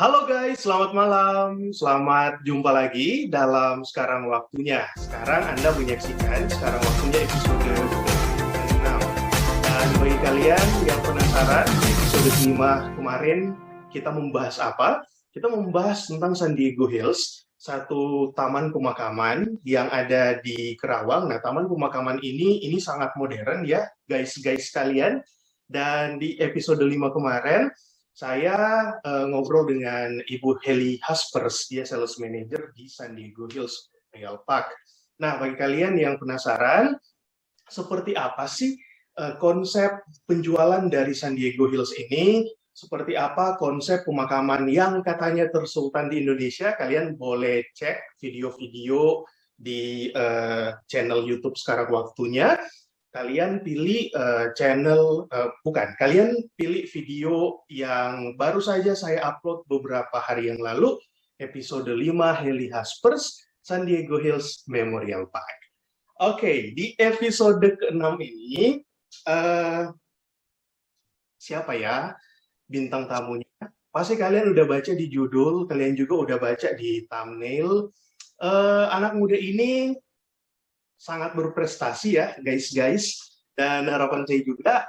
Halo guys, selamat malam. Selamat jumpa lagi dalam Sekarang Waktunya. Sekarang Anda menyaksikan Sekarang Waktunya episode 6. Dan bagi kalian yang penasaran, di episode 5 kemarin kita membahas apa? Kita membahas tentang San Diego Hills, satu taman pemakaman yang ada di Kerawang. Nah, taman pemakaman ini sangat modern ya, guys-guys sekalian. Dan di episode 5 kemarin, saya ngobrol dengan Ibu Heli Haspers, dia sales manager di San Diego Hills Royal Park. Nah, bagi kalian yang penasaran, seperti apa sih konsep penjualan dari San Diego Hills ini? Seperti apa konsep pemakaman yang katanya tersultan di Indonesia? Kalian boleh cek video-video di channel YouTube Sekarang Waktunya. Kalian pilih kalian pilih video yang baru saja saya upload beberapa hari yang lalu, episode 5 Heli Haspers, San Diego Hills Memorial Park. Oke, di episode ke-6 ini, siapa ya bintang tamunya? Pasti kalian udah baca di judul, kalian juga udah baca di thumbnail. Anak muda ini sangat berprestasi ya guys, dan harapan saya juga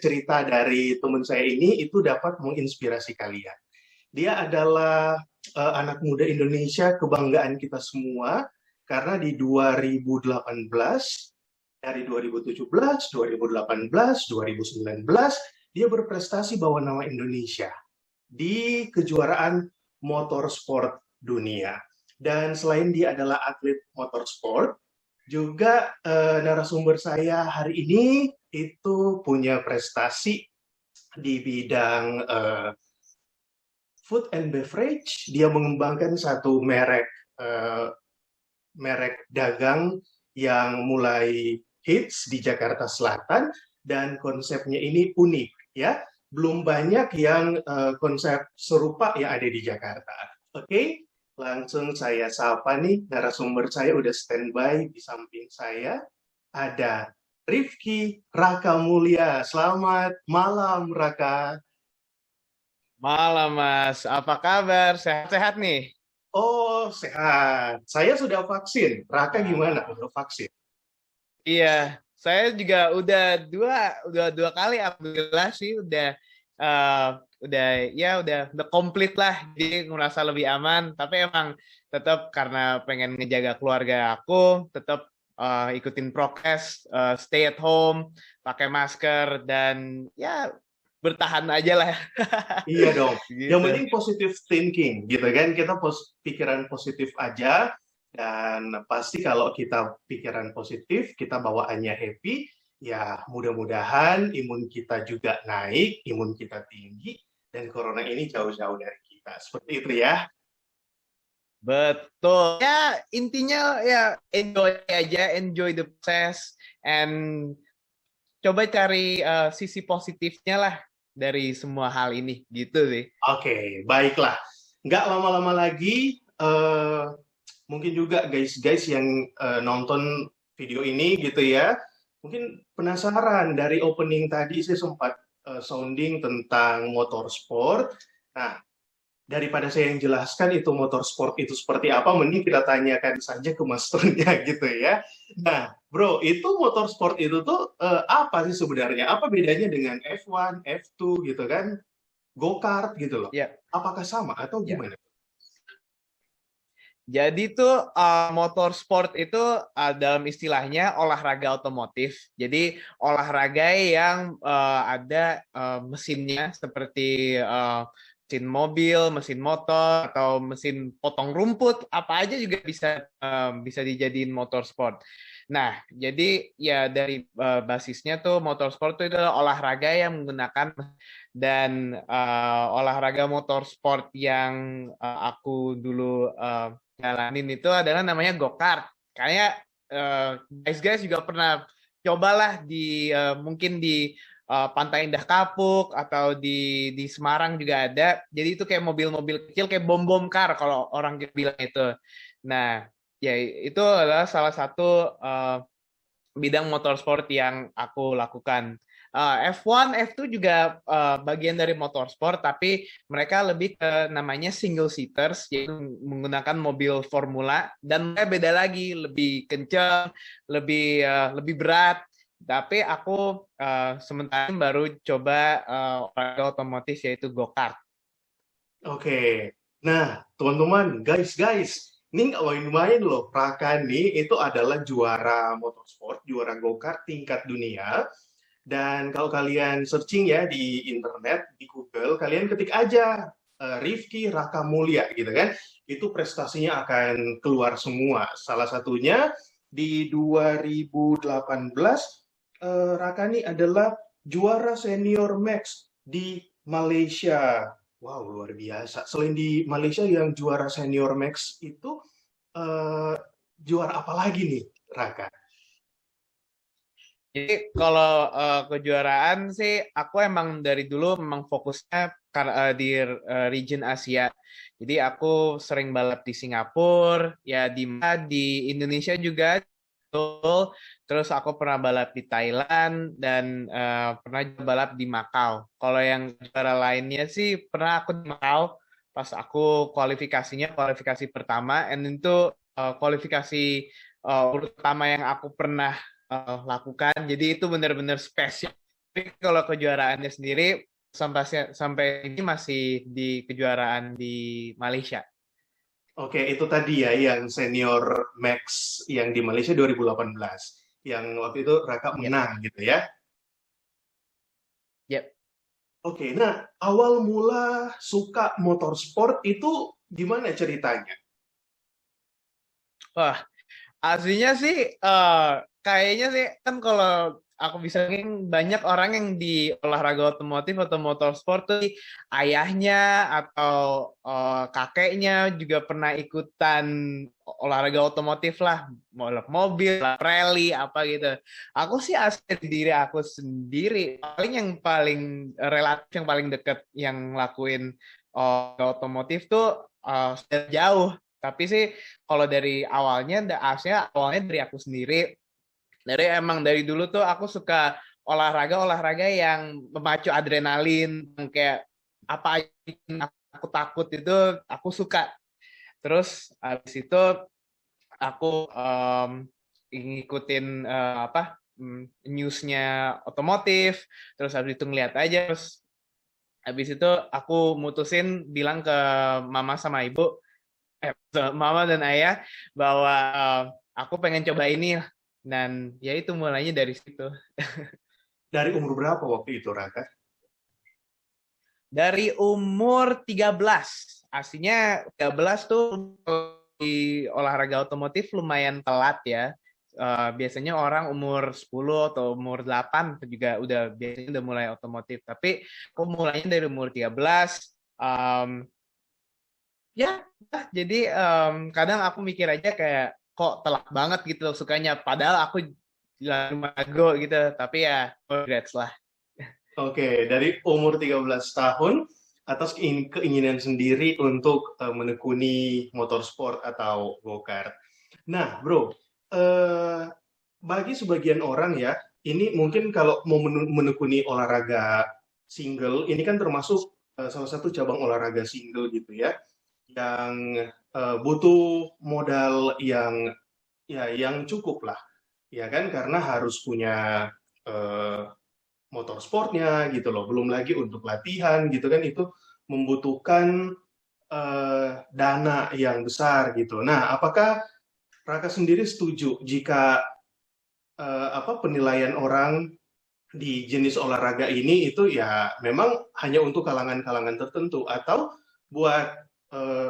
cerita dari teman saya ini itu dapat menginspirasi kalian. Dia adalah anak muda Indonesia kebanggaan kita semua karena di 2018, dari 2017, 2018, 2019 dia berprestasi bawa nama Indonesia di kejuaraan motorsport dunia. Dan selain dia adalah atlet motorsport, juga narasumber saya hari ini itu punya prestasi di bidang food and beverage. Dia mengembangkan satu merek dagang yang mulai hits di Jakarta Selatan, dan konsepnya ini unik ya. Belum banyak yang konsep serupa yang ada di Jakarta. Oke? Langsung saya sapa nih, narasumber saya udah standby di samping saya. Ada Rifki Raka Mulya. Selamat malam, Raka. Malam, Mas. Apa kabar? Sehat-sehat nih? Oh, sehat. Saya sudah vaksin. Raka gimana? Udah vaksin? Iya, saya juga udah dua kali, alhamdulillah sih udah komplit lah, jadi ngerasa lebih aman. Tapi emang tetap karena pengen ngejaga keluarga aku, tetap ikutin prokes, stay at home, pakai masker, dan ya bertahan aja lah. Iya dong. Gitu. Yang penting positive thinking, gitu kan? Kita pikiran positif aja, dan pasti kalau kita pikiran positif, kita bawaannya happy, ya mudah-mudahan imun kita juga naik, imun kita tinggi, dan corona ini jauh-jauh dari kita. Seperti itu ya. Betul. Ya, intinya ya enjoy aja, enjoy the process, and coba cari sisi positifnya lah dari semua hal ini, gitu sih. Oke, baiklah. Nggak lama-lama lagi, mungkin juga guys-guys yang nonton video ini gitu ya, mungkin penasaran dari opening tadi saya sempat sounding tentang motorsport. Nah, daripada saya yang jelaskan itu motorsport itu seperti apa, mending kita tanyakan saja ke masternya gitu ya. Nah, bro, itu motorsport itu tuh apa sih sebenarnya? Apa bedanya dengan F1, F2 gitu kan? Go-kart gitu loh. Ya. Apakah sama atau gimana? Jadi tuh motorsport itu dalam istilahnya olahraga otomotif. Jadi olahraga yang ada mesinnya seperti mesin mobil, mesin motor, atau mesin potong rumput, apa aja juga bisa dijadiin motorsport. Nah, jadi ya dari basisnya tuh motorsport itu adalah olahraga yang menggunakan, dan olahraga motorsport yang aku dulu jalanin itu adalah namanya go-kart. Kayak guys juga pernah cobalah mungkin di Pantai Indah Kapuk atau di Semarang juga ada. Jadi itu kayak mobil-mobil kecil kayak bom-bom car kalau orang bilang itu. Nah, ya itu adalah salah satu bidang motorsport yang aku lakukan. F1, F2 juga bagian dari motorsport, tapi mereka lebih ke namanya single seaters, yaitu menggunakan mobil formula, dan mereka beda lagi, lebih kencang, lebih berat. Tapi aku sementara baru coba olahraga otomotif yaitu go-kart. Oke. Nah, teman-teman, guys, ini nggak main-main loh. Raka nih itu adalah juara motorsport, juara go-kart tingkat dunia. Dan kalau kalian searching ya di internet, di Google, kalian ketik aja Rifki Raka Mulya gitu kan. Itu prestasinya akan keluar semua. Salah satunya di 2018 Raka nih adalah juara senior max di Malaysia. Wow, luar biasa. Selain di Malaysia yang juara senior max itu eh, juara apa lagi nih, Raka? Jadi kalau kejuaraan sih, aku emang dari dulu memang fokusnya di region Asia. Jadi aku sering balap di Singapura, ya di Indonesia juga, betul. Terus aku pernah balap di Thailand dan pernah juga balap di Macau. Kalau yang juara lainnya sih pernah aku di Macau pas aku kualifikasi pertama, and itu kualifikasi urut pertama yang aku pernah lakukan. Jadi itu benar-benar spesial. Tapi kalau kejuaraannya sendiri sampai ini masih di kejuaraan di Malaysia. Oke, itu tadi ya yang senior max yang di Malaysia 2018. Yang waktu itu Raka Yep, menang gitu ya. yep. Oke, nah awal mula suka motorsport itu gimana ceritanya? Wah, aslinya sih kayaknya sih kan kalau aku bisa bilang banyak orang yang di olahraga otomotif atau motorsport tuh ayahnya atau kakeknya juga pernah ikutan olahraga otomotif lah, balap mobil, balap rally apa gitu. Aku sih asli diri aku sendiri paling yang paling relatif yang paling dekat yang lakuin otomotif tuh sudah jauh. Tapi sih kalau dari awalnya, awalnya dari aku sendiri. Dari emang dari dulu tuh aku suka olahraga yang memacu adrenalin, yang kayak apa aja yang aku takut itu aku suka. Terus habis itu aku ngikutin newsnya otomotif, terus habis itu ngeliat aja, terus habis itu aku mutusin bilang ke mama sama ibu, mama dan ayah bahwa aku pengen coba ini, dan ya itu mulainya dari situ. Dari umur berapa waktu itu, Raka? Dari umur 13. Aslinya 13 tuh di olahraga otomotif lumayan telat ya. Biasanya orang umur 10 atau umur 8 juga udah biasanya udah mulai otomotif. Tapi aku mulainya dari umur 13. Ya, jadi kadang aku mikir aja kayak kok telat banget gitu sukanya. Padahal aku lumago gitu. Tapi ya, regrets lah. Oke, dari umur 13 tahun atas keinginan sendiri untuk menekuni motorsport atau go-kart. Nah, bro, bagi sebagian orang ya, ini mungkin kalau mau menekuni olahraga single, ini kan termasuk salah satu cabang olahraga single gitu ya, yang butuh modal yang cukup lah, ya kan, karena harus punya eh, motorsportnya gitu loh, belum lagi untuk latihan gitu kan itu membutuhkan dana yang besar gitu. Nah, apakah Raka sendiri setuju jika penilaian orang di jenis olahraga ini itu ya memang hanya untuk kalangan-kalangan tertentu atau buat eh,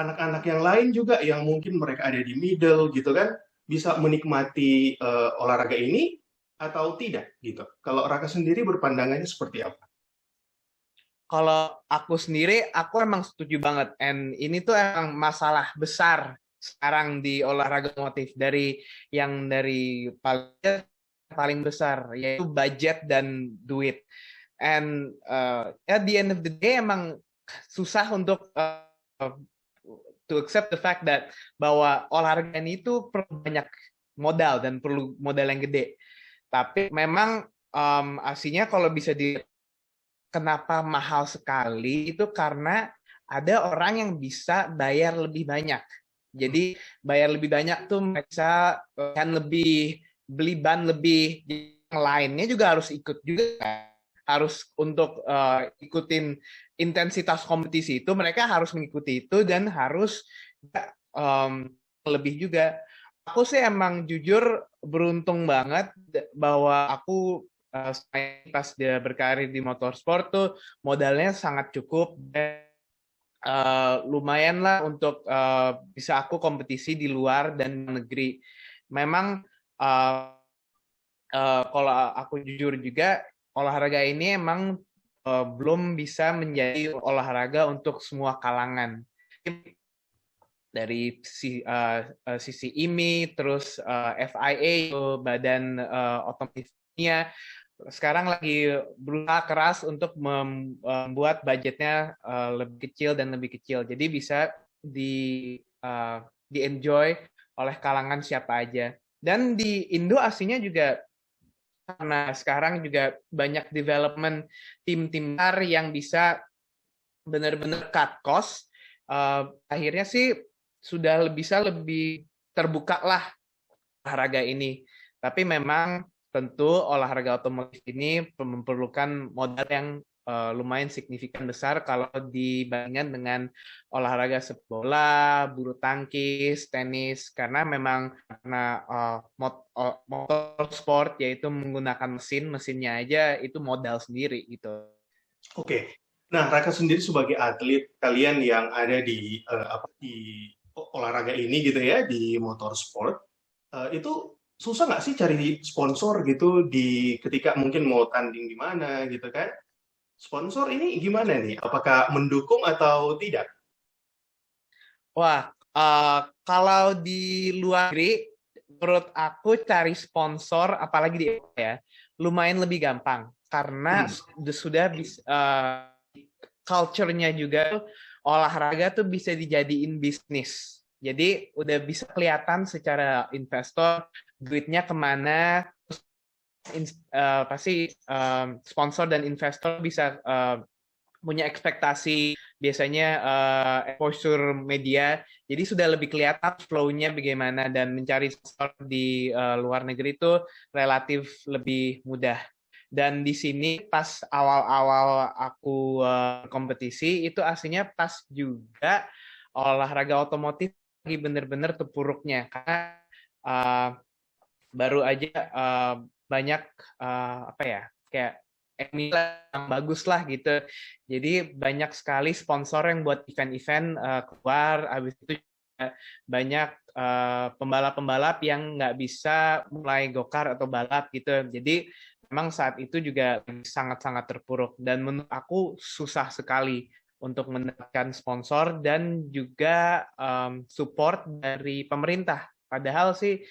anak-anak yang lain juga yang mungkin mereka ada di middle gitu kan bisa menikmati olahraga ini atau tidak gitu. Kalau Raka sendiri berpandangannya seperti apa? Kalau aku sendiri, aku emang setuju banget. And ini tuh emang masalah besar sekarang di olahraga otomotif dari paling besar, yaitu budget dan duit. And at the end of the day emang susah untuk to accept the fact that bahwa olahraga ini itu perlu banyak modal dan perlu modal yang gede. Tapi memang aslinya kalau bisa kenapa mahal sekali itu karena ada orang yang bisa bayar lebih banyak. Jadi bayar lebih banyak tuh mereka kan lebih beli ban lebih, yang lainnya juga harus ikut juga, harus untuk ikutin intensitas kompetisi itu mereka harus mengikuti itu dan harus lebih juga. Aku sih emang jujur beruntung banget bahwa aku pas dia berkarir di motorsport tuh modalnya sangat cukup dan lumayan lah untuk bisa aku kompetisi di luar dan negeri. Memang kalau aku jujur juga olahraga ini emang belum bisa menjadi olahraga untuk semua kalangan. Dari sisi IMI, terus FIA, Badan Otomotifnya, sekarang lagi berusaha keras untuk membuat budgetnya lebih kecil dan lebih kecil. Jadi bisa di-enjoy oleh kalangan siapa aja. Dan di Indo aslinya juga karena sekarang juga banyak development tim-tim yang bisa benar-benar cut cost, akhirnya sih sudah bisa lebih terbuka lah olahraga ini. Tapi memang tentu olahraga otomotif ini memerlukan modal yang lumayan signifikan besar kalau dibandingkan dengan olahraga sepak bola, bulu tangkis, tenis, karena memang motor sport yaitu menggunakan mesinnya aja itu modal sendiri gitu. Oke. Nah, Raka sendiri sebagai atlet kalian yang ada di olahraga ini gitu ya, di motorsport, itu susah nggak sih cari sponsor gitu ketika mungkin mau tanding di mana gitu kan? Sponsor ini gimana nih? Apakah mendukung atau tidak? Wah, kalau di luar negeri, menurut aku cari sponsor, apalagi di Eropa ya, lumayan lebih gampang karena sudah bisa culture-nya juga olahraga tuh bisa dijadiin bisnis. Jadi udah bisa kelihatan secara investor duitnya kemana, pasti sponsor dan investor bisa punya ekspektasi biasanya exposure media, jadi sudah lebih kelihatan flow-nya bagaimana dan mencari sponsor di luar negeri itu relatif lebih mudah. Dan di sini pas awal-awal aku kompetisi itu aslinya pas juga olahraga otomotif lagi bener-bener terpuruknya karena baru aja banyak apa ya kayak yang bagus lah gitu. Jadi banyak sekali sponsor yang buat event-event keluar. Habis itu banyak pembalap-pembalap yang nggak bisa mulai go-kart atau balap gitu. Jadi memang saat itu juga sangat-sangat terpuruk. Dan menurut aku susah sekali untuk mendapatkan sponsor dan juga support dari pemerintah. Padahal sih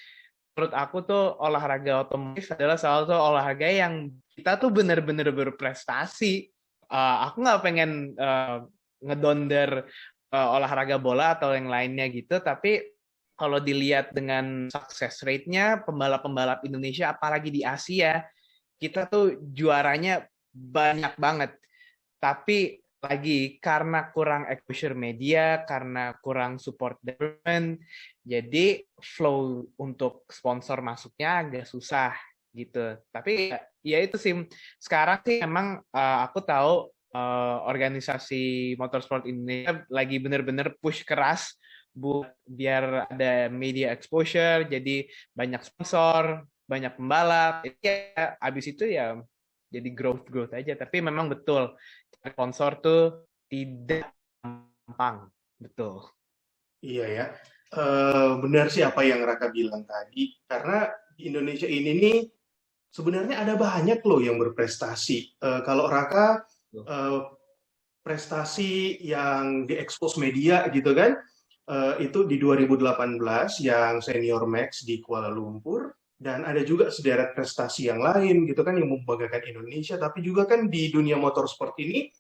menurut aku tuh olahraga otomotif adalah salah satu olahraga yang kita tuh benar-benar berprestasi. Aku nggak pengen ngedonder olahraga bola atau yang lainnya gitu, tapi kalau dilihat dengan success rate-nya pembalap-pembalap Indonesia, apalagi di Asia, kita tuh juaranya banyak banget. Tapi lagi karena kurang exposure media, karena kurang support government, jadi flow untuk sponsor masuknya agak susah gitu. Tapi ya itu sih sekarang sih emang aku tahu organisasi motorsport Indonesia lagi benar-benar push keras biar ada media exposure, jadi banyak sponsor, banyak pembalap. Ya abis itu ya jadi growth aja. Tapi memang betul sponsor tuh tidak gampang, betul. Iya ya, benar sih apa yang Raka bilang tadi. Karena di Indonesia ini nih sebenarnya ada banyak loh yang berprestasi. Kalau Raka prestasi yang diekspos media gitu kan, itu di 2018 yang Senior Max di Kuala Lumpur. Dan ada juga sederet prestasi yang lain gitu kan yang membanggakan Indonesia. Tapi juga kan di dunia motorsport ini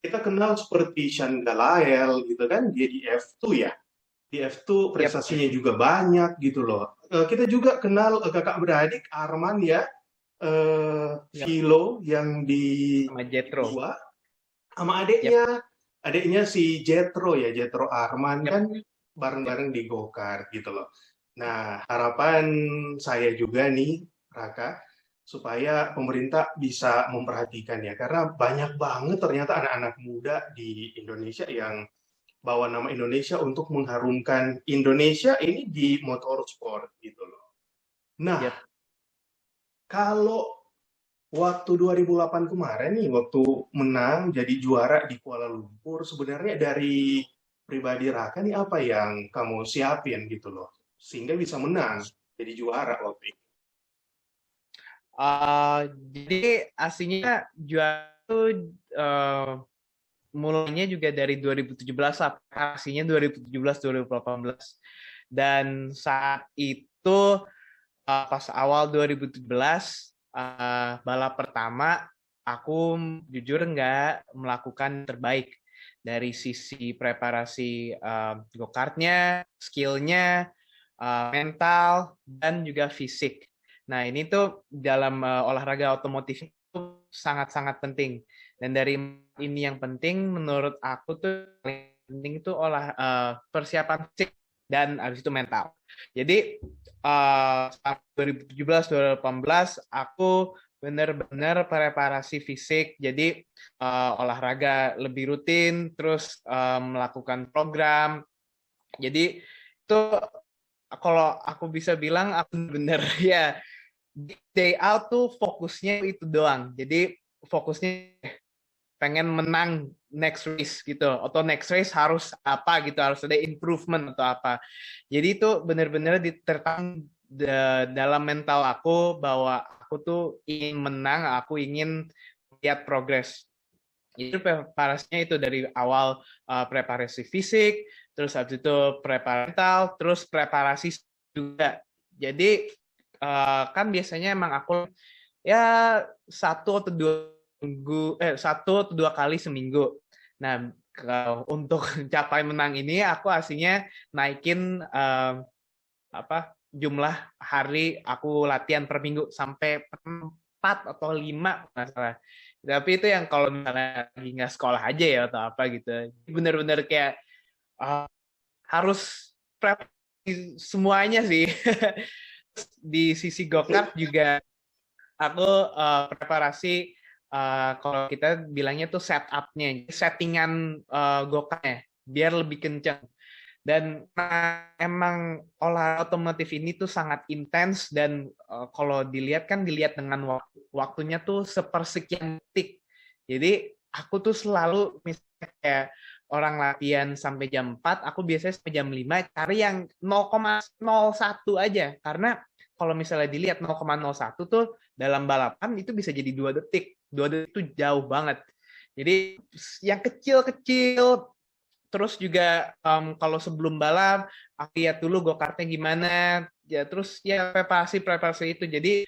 kita kenal seperti Sean Galael gitu kan, dia di F2 ya. Di F2 prestasinya juga banyak gitu loh. Kita juga kenal kakak beradik Arman ya. Yap, Vilo yang di sama Jetro. dua sama Yap, adiknya si Jetro ya, Jetro Arman yap, kan yap. bareng-bareng di go-kart gitu loh. Nah, harapan saya juga nih, Raka, supaya pemerintah bisa memperhatikan ya, karena banyak banget ternyata anak-anak muda di Indonesia yang bawa nama Indonesia untuk mengharumkan Indonesia ini di motorsport gitu loh. Nah, Yap. kalau waktu 2008 kemarin nih, waktu menang jadi juara di Kuala Lumpur, sebenarnya dari pribadi Raka nih apa yang kamu siapin gitu loh, sehingga bisa menang jadi juara waktu itu. Jadi aslinya juara itu mulainya juga dari 2017 aplikasinya 2017-2018 dan saat itu pas awal 2017 balap pertama aku jujur nggak melakukan terbaik dari sisi preparasi go-kartnya, skillnya, mental dan juga fisik. Nah ini tuh dalam olahraga otomotif itu sangat-sangat penting. Dan dari ini yang penting menurut aku tuh paling penting itu persiapan fisik dan habis itu mental. Jadi 2017-2018 aku benar-benar preparasi fisik. Jadi olahraga lebih rutin, terus melakukan program. Jadi itu kalau aku bisa bilang aku benar ya day out tuh fokusnya itu doang. Jadi fokusnya pengen menang next race gitu atau next race harus apa gitu, harus ada improvement atau apa. Jadi itu benar-benar diterapkan dalam mental aku bahwa aku tuh ingin menang, aku ingin lihat progres. Itu preparasinya itu dari awal preparasi fisik, terus habis itu preparasi mental, terus preparasi juga. Jadi kan biasanya emang aku ya satu atau dua kali seminggu. Nah, untuk capai menang ini aku aslinya naikin jumlah hari aku latihan per minggu sampai 4 atau 5 masalah. Tapi itu yang kalau misalnya lagi nggak sekolah aja ya atau apa gitu. Bener-bener kayak uh, harus prep semuanya sih. Di sisi go-kart juga aku preparasi kalau kita bilangnya tuh setup-nya, settingan go-kartnya biar lebih kencang. Dan emang olahraga otomotif ini tuh sangat intens dan kalau dilihat dengan waktunya tuh sepersekian detik. Jadi aku tuh selalu misalnya kayak orang latihan sampai jam 4, aku biasanya sampai jam 5 cari yang 0,01 aja. Karena kalau misalnya dilihat 0,01 tuh dalam balapan itu bisa jadi 2 detik. 2 detik itu jauh banget. Jadi yang kecil-kecil. Terus juga kalau sebelum balap aku lihat dulu go-kartnya gimana ya, terus ya preparasi itu. Jadi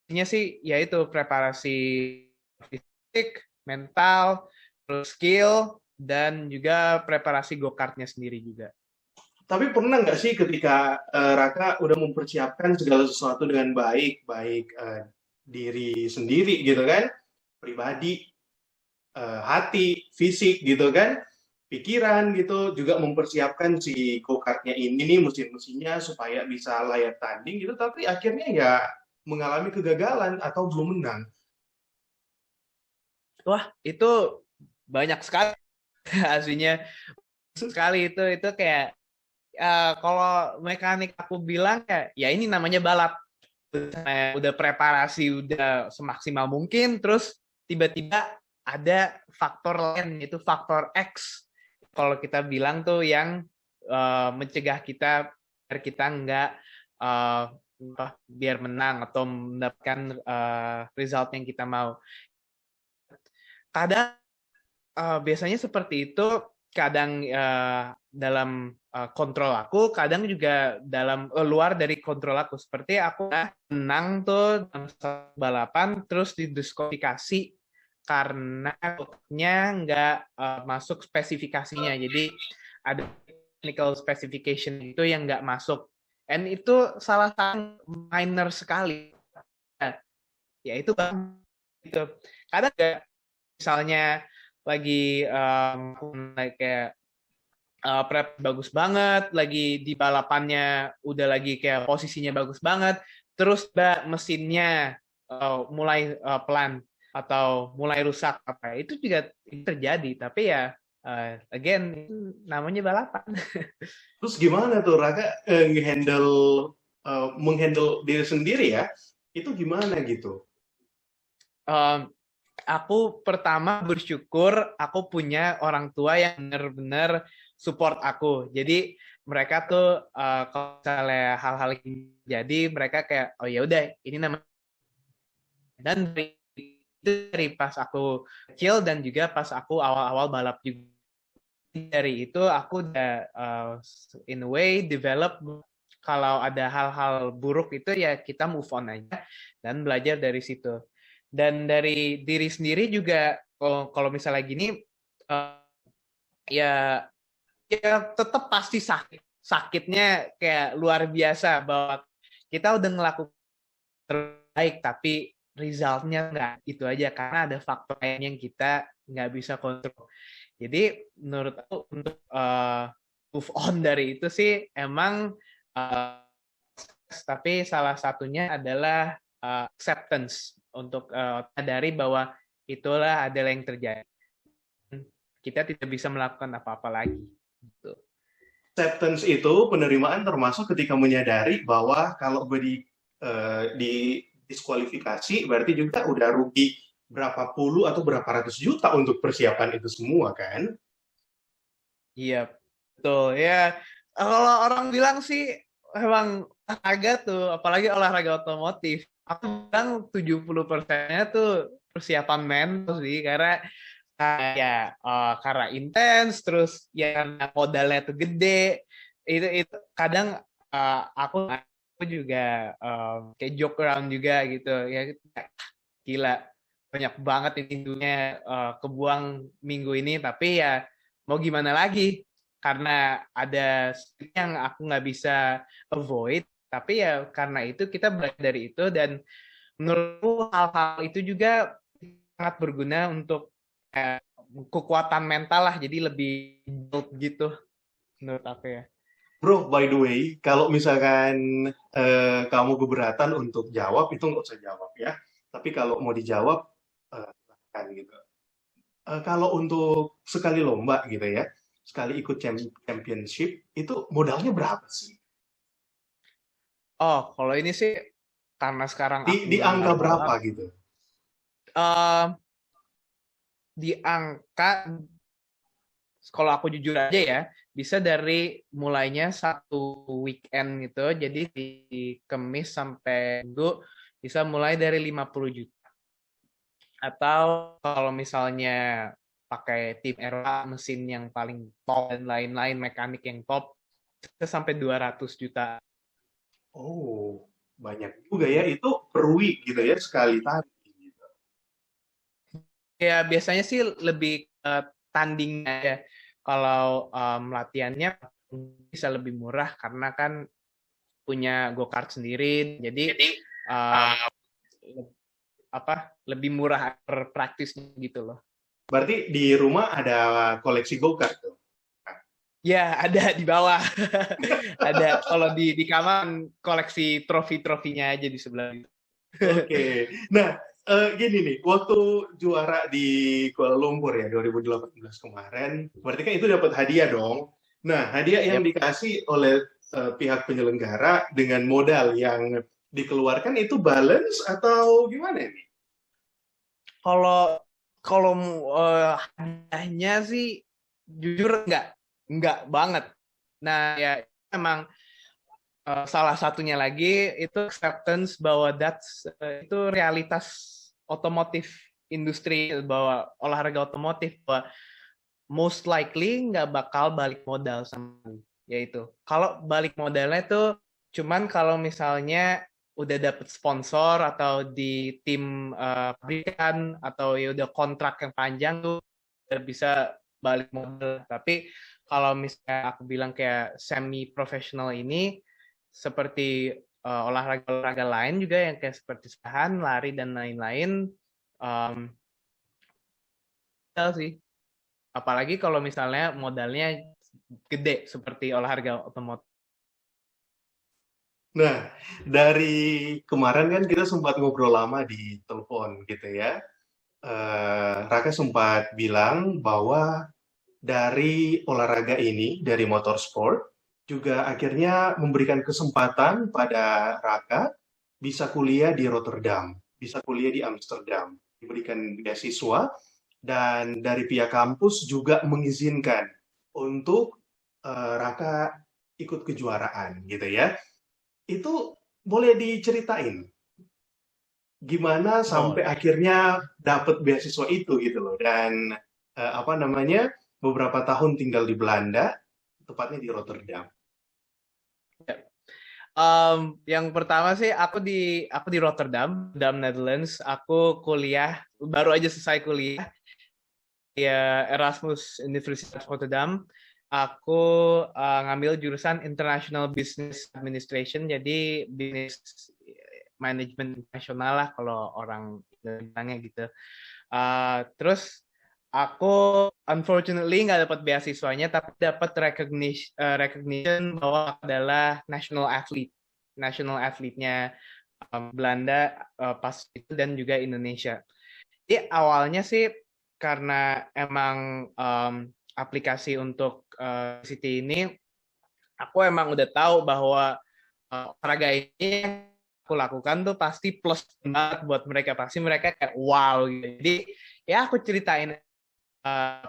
intinya sih ya itu preparasi fisik, mental, terus skill dan juga preparasi go-kartnya sendiri juga. Tapi pernah nggak sih ketika Raka udah mempersiapkan segala sesuatu dengan baik, baik diri sendiri gitu kan, pribadi, hati, fisik gitu kan, pikiran gitu, juga mempersiapkan si go-kartnya ini nih mesin-mesinnya supaya bisa layak tanding gitu, tapi akhirnya ya mengalami kegagalan atau belum menang. Wah, itu banyak sekali aslinya sekali itu kayak kalau mekanik aku bilang ya ini namanya balap. Udah preparasi udah semaksimal mungkin terus tiba-tiba ada faktor lain yaitu faktor X kalau kita bilang tuh yang mencegah kita biar kita nggak uh, biar menang atau mendapatkan result yang kita mau. Kadang biasanya seperti itu, kadang dalam kontrol aku, kadang juga dalam luar dari kontrol aku. Seperti aku menang tuh dalam balapan, terus didiskualifikasi karena nya nggak masuk spesifikasinya. Jadi ada technical specification itu yang nggak masuk. And itu salah satu minor sekali. ya itu bang, gitu. Kadang nggak, misalnya lagi kayak prep bagus banget, lagi di balapannya udah lagi kayak posisinya bagus banget, terus mesinnya mulai pelan atau mulai rusak apa itu juga terjadi. Tapi ya again itu namanya balapan. Terus gimana tuh Raka menghandle diri sendiri ya? Itu gimana gitu? Um, aku pertama bersyukur aku punya orang tua yang benar-benar support aku. Jadi mereka tuh kalau misalnya hal-hal yang jadi mereka kayak oh ya udah ini namanya, dan dari pas aku kecil dan juga pas aku awal-awal balap juga, dari itu aku udah in a way develop kalau ada hal-hal buruk itu ya kita move on aja dan belajar dari situ. Dan dari diri sendiri juga kalau misalnya gini ya ya tetap pasti sakitnya kayak luar biasa, bahwa kita udah ngelakukan terbaik tapi resultnya nggak itu aja karena ada faktor lain yang kita nggak bisa kontrol. Jadi menurut aku untuk move on dari itu sih emang tapi salah satunya adalah acceptance, untuk sadari bahwa itulah adalah yang terjadi. Kita tidak bisa melakukan apa-apa lagi. Gitu. Acceptance itu penerimaan termasuk ketika menyadari bahwa kalau gue di diskualifikasi berarti juga udah rugi berapa puluh atau berapa ratus juta untuk persiapan itu semua kan? Iya, betul. Ya, kalau orang bilang sih emang olahraga tuh, apalagi olahraga otomotif, aku bilang 70%-nya tuh persiapan mental sih, karena ya karena intens, terus ya karena modalnya tuh gede, itu kadang aku juga kayak joke around juga gitu, ya gila banyak banget ini dunia kebuang minggu ini, tapi ya mau gimana lagi, karena ada yang aku nggak bisa avoid, tapi ya karena itu kita belajar dari itu, dan menurutku hal-hal itu juga sangat berguna untuk kekuatan mental lah, jadi lebih build gitu menurut aku ya. Bro, by the way, kalau misalkan kamu keberatan untuk jawab itu nggak usah jawab ya. Tapi kalau mau dijawab, silahkan gitu. Kalau untuk sekali lomba gitu ya, sekali ikut championship, itu modalnya berapa sih? Oh, kalau ini sih karena sekarang aku Di angka nggak berapa balap, gitu? eh, di angka, kalau aku jujur aja ya, bisa dari mulainya satu weekend gitu, jadi di Kamis sampai Minggu bisa mulai dari 50 juta. Atau kalau misalnya pakai tim era, mesin yang paling top dan lain-lain, mekanik yang top, bisa sampai 200 juta. Oh, banyak juga ya. Itu per week gitu ya, sekali tadi. Gitu. Ya biasanya sih lebih tanding aja. Kalau latihannya bisa lebih murah karena kan punya go-kart sendiri, jadi uh, lebih murah per praktis gitu loh. Berarti di rumah ada koleksi go-kart tuh. Ya ada di bawah. Ada kalau di kamar koleksi trofi-trofinya aja di sebelah itu. Oke. Nah, gini nih, waktu juara di Kuala Lumpur ya 2018 kemarin, berarti kan itu dapat hadiah dong. Nah, hadiah yang Yep. dikasih oleh pihak penyelenggara dengan modal yang dikeluarkan itu balance atau gimana nih? Kalau kalau hadiahnya sih jujur enggak banget. Nah ya emang salah satunya lagi itu acceptance bahwa itu realitas otomotif industri, bahwa olahraga otomotif, bahwa most likely nggak bakal balik modal sama, yaitu kalau balik modalnya tuh cuman kalau misalnya udah dapet sponsor atau di tim pabrikan atau ya udah kontrak yang panjang tuh udah bisa balik modal. Tapi kalau misalnya aku bilang kayak semi profesional ini, seperti olahraga lain juga yang kayak seperti sepahan, lari dan lain-lain. Sih. Apalagi kalau misalnya modalnya gede seperti olahraga otomotif. Nah, dari kemarin kan kita sempat ngobrol lama di telepon gitu ya. Raka sempat bilang bahwa dari olahraga ini, dari motorsport, juga akhirnya memberikan kesempatan pada Raka bisa kuliah di Rotterdam, bisa kuliah di Amsterdam, diberikan beasiswa, dan dari pihak kampus juga mengizinkan untuk Raka ikut kejuaraan gitu ya. Itu boleh diceritain gimana sampai Boleh. akhirnya dapat beasiswa itu gitu loh, dan apa namanya, beberapa tahun tinggal di Belanda, tepatnya di Rotterdam. Yang pertama sih aku di Rotterdam, Netherlands. Aku kuliah baru aja selesai kuliah ya Erasmus Universitas Rotterdam. Aku ngambil jurusan International Business Administration, jadi bisnis manajemen internasional lah kalau orang bilangnya gitu. Terus aku unfortunately nggak dapat beasiswanya, tapi dapat recognition bahwa aku adalah national athlete-nya Belanda pas itu dan juga Indonesia. Jadi awalnya sih karena emang aplikasi untuk City ini, aku emang udah tahu bahwa olahraga ini aku lakukan tuh pasti plus banget buat mereka. Pasti mereka kayak wow gitu. Jadi ya aku ceritain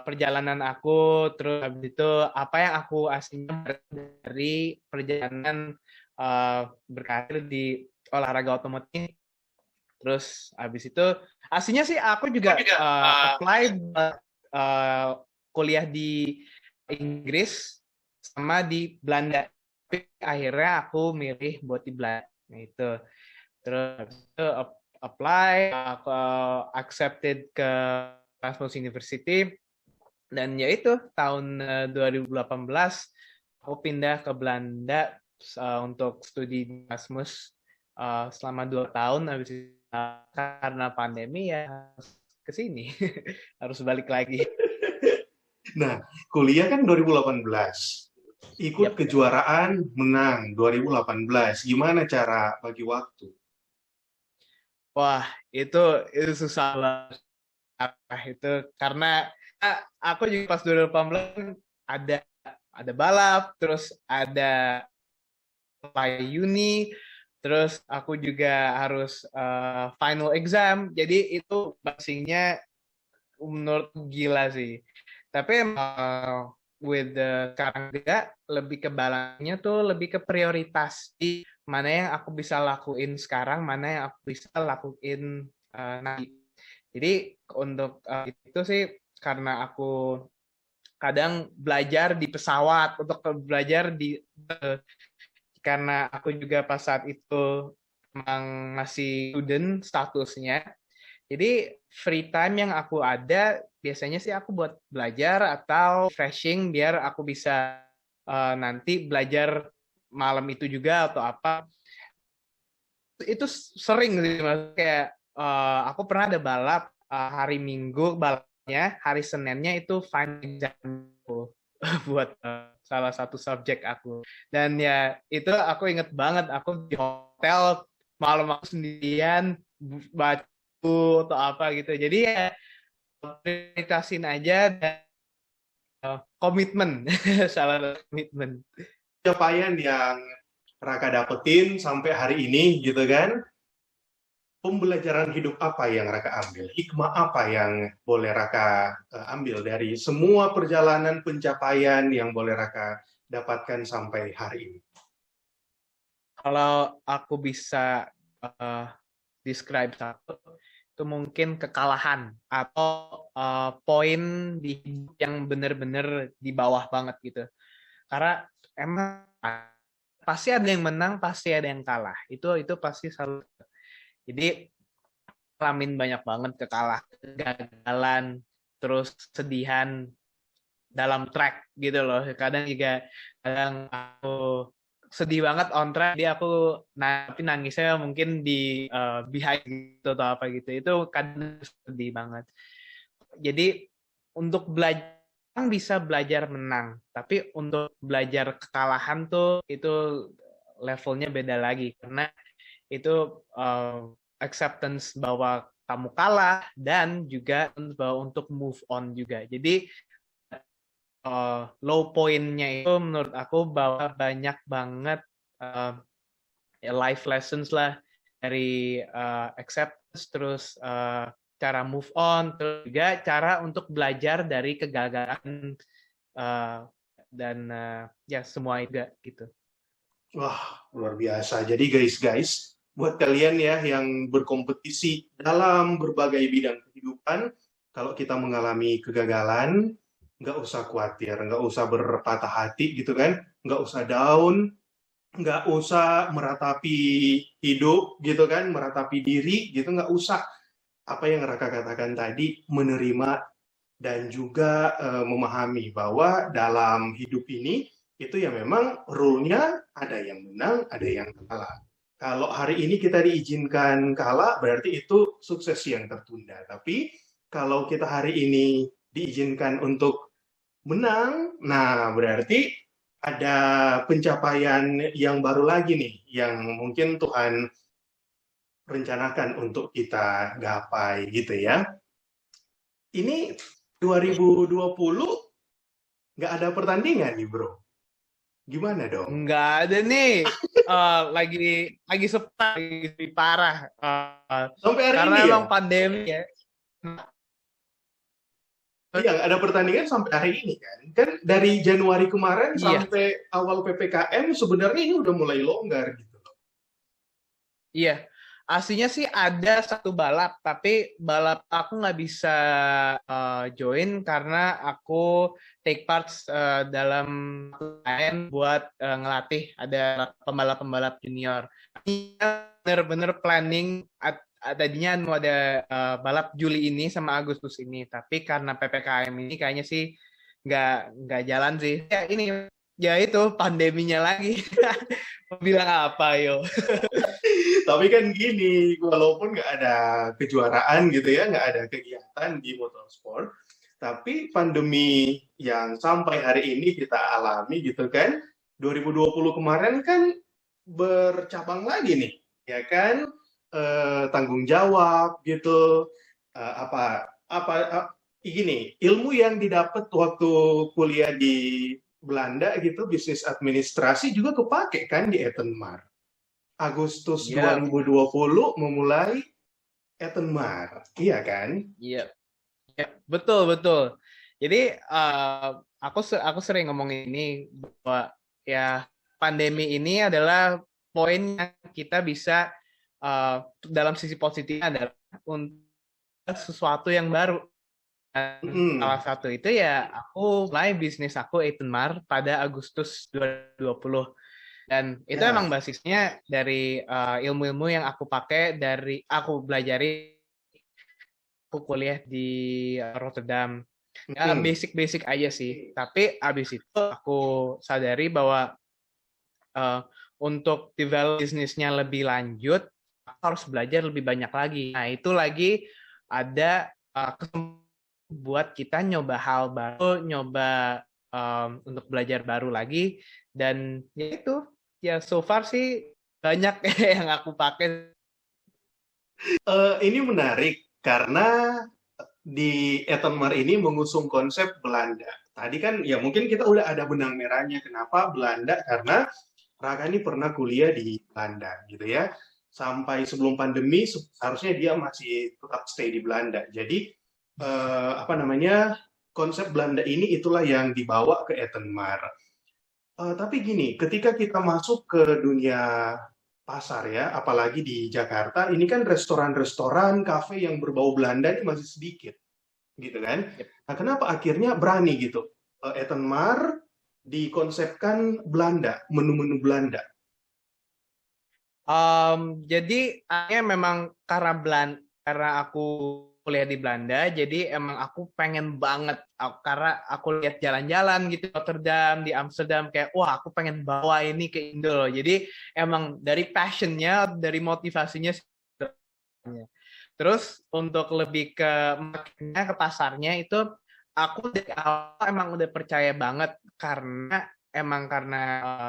perjalanan aku, terus habis itu apa yang aku aslinya dari perjalanan berkarir di olahraga otomotif. Terus habis itu aslinya sih aku juga apply kuliah di Inggris sama di Belanda. Tapi akhirnya aku milih buat di Belanda. Nah, itu. Terus habis itu apply, aku accepted ke Erasmus University, dan ya itu tahun 2018 aku pindah ke Belanda untuk studi di Erasmus selama 2 tahun. Habis itu karena pandemi ya harus ke sini. Harus balik lagi. Nah, kuliah kan 2018, ikut Yap. kejuaraan menang 2018. Gimana cara bagi waktu? Wah, itu susah banget. Itu karena aku juga pas 2018 ada balap, terus ada uni, terus aku juga harus final exam. Jadi itu basingnya menurut gila sih. Tapi with sekarang juga lebih ke balance-nya tuh lebih ke prioritas. Di mana yang aku bisa lakuin sekarang, mana yang aku bisa lakuin nanti. Jadi untuk itu sih karena aku kadang belajar di pesawat, untuk belajar di karena aku juga pas saat itu memang masih student statusnya. Jadi free time yang aku ada biasanya sih aku buat belajar atau refreshing biar aku bisa nanti belajar malam itu juga atau apa. Itu sering sih mas, kayak aku pernah ada balap hari Minggu, balapnya hari Seninnya itu final exam buat salah satu subjek aku. Dan ya itu aku inget banget, aku di hotel malam aku sendirian baca atau apa gitu. Jadi ya prioritasin aja dan komitmen. Salah satu komitmen. Pencapaian yang Raka dapetin sampai hari ini gitu kan, pembelajaran hidup apa yang Raka ambil? Hikmah apa yang boleh Raka ambil dari semua perjalanan pencapaian yang boleh Raka dapatkan sampai hari ini? Kalau aku bisa describe satu, itu mungkin kekalahan atau poin di yang benar-benar di bawah banget gitu. Karena emang pasti ada yang menang, pasti ada yang kalah. Itu pasti selalu. Jadi ngalamin banyak banget kekalahan, kegagalan, terus sedihan dalam track gitu loh. Kadang aku sedih banget on track, jadi aku tapi nangisnya mungkin di behind gitu atau apa gitu, itu kadang sedih banget. Jadi untuk belajar bisa belajar menang, tapi untuk belajar kekalahan tuh itu levelnya beda lagi, karena itu acceptance bahwa kamu kalah dan juga bahwa untuk move on juga. Jadi low point-nya itu menurut aku bahwa banyak banget life lessons lah dari acceptance, terus cara move on, terus juga cara untuk belajar dari kegagalan dan ya semua itu gitu. Wah, luar biasa. Jadi guys, buat kalian ya yang berkompetisi dalam berbagai bidang kehidupan, kalau kita mengalami kegagalan, nggak usah khawatir, nggak usah berpatah hati gitu kan, nggak usah down, nggak usah meratapi hidup gitu kan, meratapi diri gitu, nggak usah. Apa yang Raka katakan tadi, menerima dan juga memahami bahwa dalam hidup ini itu ya memang rule-nya ada yang menang, ada yang kalah. Kalau hari ini kita diizinkan kalah, berarti itu sukses yang tertunda. Tapi kalau kita hari ini diizinkan untuk menang, nah berarti ada pencapaian yang baru lagi nih, yang mungkin Tuhan rencanakan untuk kita gapai gitu ya. Ini 2020 nggak ada pertandingan nih bro. Gimana dong? Nggak ada nih, lagi sepi parah, Sampai hari karena ini ya? emang pandemi ya. Iya, nggak ada pertandingan sampai hari ini kan. Kan dari Januari kemarin Iya, sampai awal PPKM sebenarnya ini udah mulai longgar gitu loh. iya. Aslinya sih ada satu balap, tapi balap aku nggak bisa join karena aku take parts dalam lain buat ngelatih ada pembalap-pembalap junior. Bener-bener planning tadinya mau ada balap Juli ini sama Agustus ini, tapi karena PPKM ini kayaknya sih nggak jalan sih. Ya ini ya itu pandeminya lagi. Mau bilang apa yo? Tapi kan gini, walaupun nggak ada kejuaraan gitu ya, nggak ada kegiatan di motorsport, tapi pandemi yang sampai hari ini kita alami gitu kan, 2020 kemarin kan bercabang lagi nih, ya kan, tanggung jawab gitu, gini, ilmu yang didapat waktu kuliah di Belanda gitu, bisnis administrasi juga kepake kan di Etenmar. Agustus Iya, 2020 memulai Etenmar, iya kan? iya, iya, betul betul. Jadi aku sering ngomong ini bahwa ya pandemi ini adalah poin yang kita bisa dalam sisi positifnya adalah untuk sesuatu yang baru. Dan salah satu itu ya aku mulai bisnis aku Etenmar pada Agustus 2020. Dan itu Ya. emang basisnya dari ilmu-ilmu yang aku pakai dari aku belajari aku kuliah di Rotterdam. Ya, basic-basic aja sih. Tapi abis itu aku sadari bahwa untuk develop bisnisnya lebih lanjut, aku harus belajar lebih banyak lagi. Nah, itu lagi ada kesempatan buat kita nyoba hal baru, nyoba untuk belajar baru lagi. Dan ya itu, ya so far sih banyak yang aku pakai. Ini menarik karena di Etenmar ini mengusung konsep Belanda. Tadi kan ya mungkin kita udah ada benang merahnya kenapa Belanda, karena Raka ini pernah kuliah di Belanda gitu ya. Sampai sebelum pandemi seharusnya dia masih tetap stay di Belanda. Jadi konsep Belanda ini itulah yang dibawa ke Etenmar. Tapi gini, ketika kita masuk ke dunia pasar ya, apalagi di Jakarta, ini kan restoran-restoran, kafe yang berbau Belanda ini masih sedikit, gitu kan? Nah, kenapa akhirnya berani gitu? Etenmar dikonsepkan Belanda, menu-menu Belanda. Jadi akhirnya memang karena aku kuliah di Belanda, jadi emang aku pengen banget karena aku lihat jalan-jalan gitu di Rotterdam, di Amsterdam, kayak wah aku pengen bawa ini ke Indo. Jadi emang dari passionnya, dari motivasinya. Terus untuk lebih ke marketnya, ke pasarnya itu aku dari awal emang udah percaya banget karena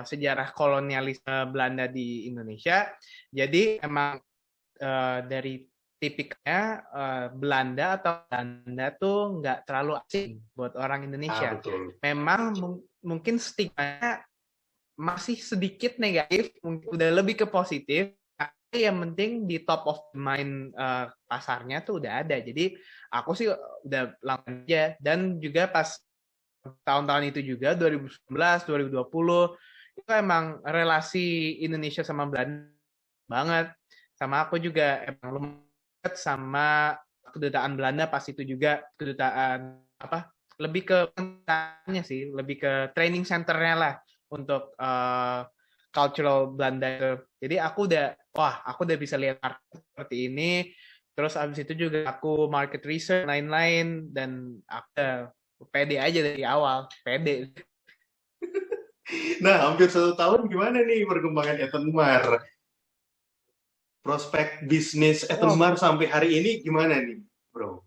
sejarah kolonialisme Belanda di Indonesia. Jadi emang dari tipikalnya Belanda tuh nggak terlalu asing buat orang Indonesia. Betul. Memang mungkin stigma masih sedikit negatif, udah lebih ke positif. Tapi yang penting di top of mind pasarnya tuh udah ada. Jadi aku sih udah langsung aja. Dan juga pas tahun-tahun itu juga 2019, 2020 itu emang relasi Indonesia sama Belanda banget. Sama aku juga emang lumayan sama kedutaan Belanda pas itu juga, kedutaan lebih ke sih, lebih ke training centernya lah untuk cultural Belanda itu. Jadi aku udah bisa lihat market seperti ini. Terus abis itu juga aku market research lain-lain, dan aku pede aja dari awal, pede. Nah, hampir 1 tahun gimana nih perkembangan Etenmar? Prospek bisnis Etenmar sampai hari ini gimana nih, bro?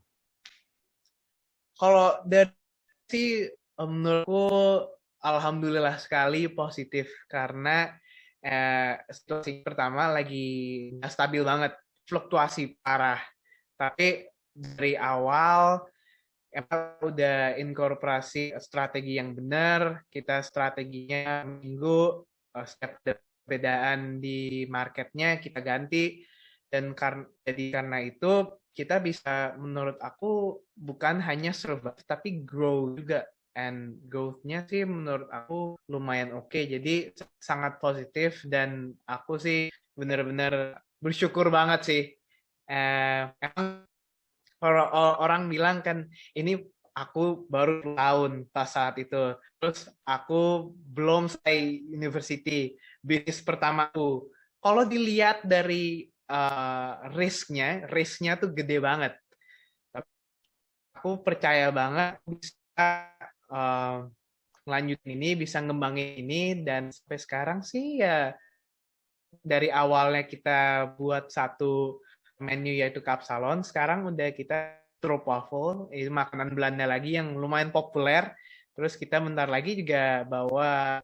Kalau dari sih menurutku alhamdulillah sekali positif, karena situasi pertama lagi nggak stabil banget, fluktuasi parah. Tapi dari awal emang udah inkorporasi strategi yang benar, kita strateginya minggu, setiap perbedaan di marketnya kita ganti, dan karena itu kita bisa, menurut aku, bukan hanya survive tapi grow juga. And growth-nya sih menurut aku lumayan oke. Jadi sangat positif, dan aku sih benar-benar bersyukur banget sih. Emang orang bilang kan, ini aku baru tahun pas saat itu. Terus aku belum selesai university, bisnis pertamaku. Kalau dilihat dari risk-nya tuh gede banget. Aku percaya banget bisa lanjutin ini, bisa ngembangin ini, dan sampai sekarang sih ya dari awalnya kita buat satu menu yaitu kapsalon, sekarang udah kita stroopwafel, itu makanan Belanda lagi yang lumayan populer. Terus kita bentar lagi juga bawa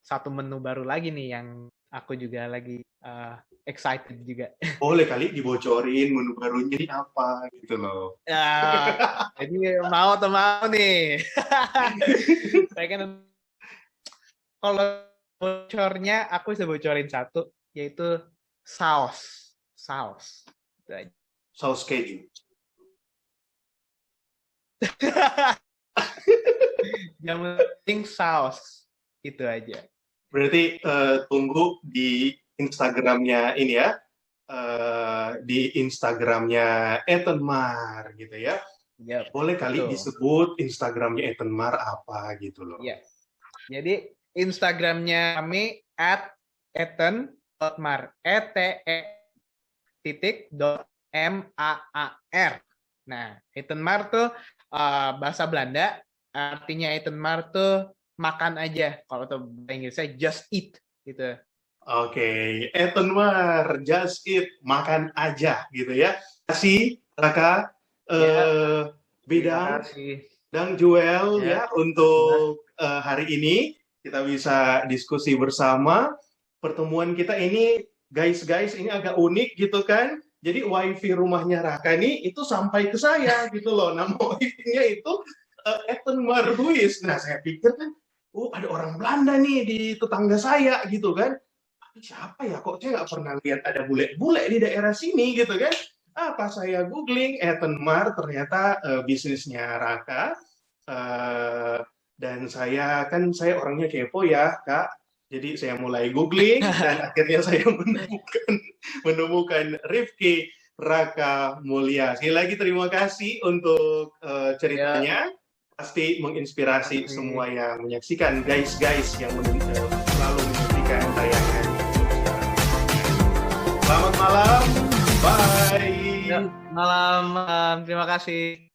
satu menu baru lagi nih yang aku juga lagi excited juga. Boleh kali dibocorin menu barunya ini apa gitu loh. Jadi mau nih. Saya kan kalau bocornya aku bisa bocorin satu, yaitu saus. Saus keju. Yang penting saus, itu aja. Berarti tunggu di Instagramnya ini ya, di Instagramnya Etenmar gitu ya. Yep, boleh kali disebut Instagramnya Etenmar apa gitu loh. Iya. Jadi Instagramnya kami @eten.mar, ete.mar. Nah, Etenmar tuh bahasa Belanda, artinya Etenmar tuh makan aja. Kalau tuh bahasa Inggrisnya just eat gitu. Oke, Etenmar, just eat, makan aja gitu ya. Terima kasih Raka, Bidang, dan Joel ya untuk hari ini. Kita bisa diskusi bersama. Pertemuan kita ini, guys, ini agak unik gitu kan. Jadi wifi rumahnya Raka nih itu sampai ke saya gitu loh. Nama wifi-nya itu Etenmar Buis. Nah, saya pikir kan, ada orang Belanda nih di tetangga saya gitu kan. Siapa ya? Kok saya nggak pernah lihat ada bule-bule di daerah sini gitu kan. Pas saya googling Etenmar, ternyata bisnisnya Raka. Dan saya orangnya kepo ya, Kak. Jadi saya mulai googling dan akhirnya saya menemukan Rifki Raka Mulya. Sekali lagi terima kasih untuk ceritanya. Pasti menginspirasi semua yang menyaksikan, guys yang selalu menyaksikan tayangan. Selamat malam, bye. Malam, terima kasih.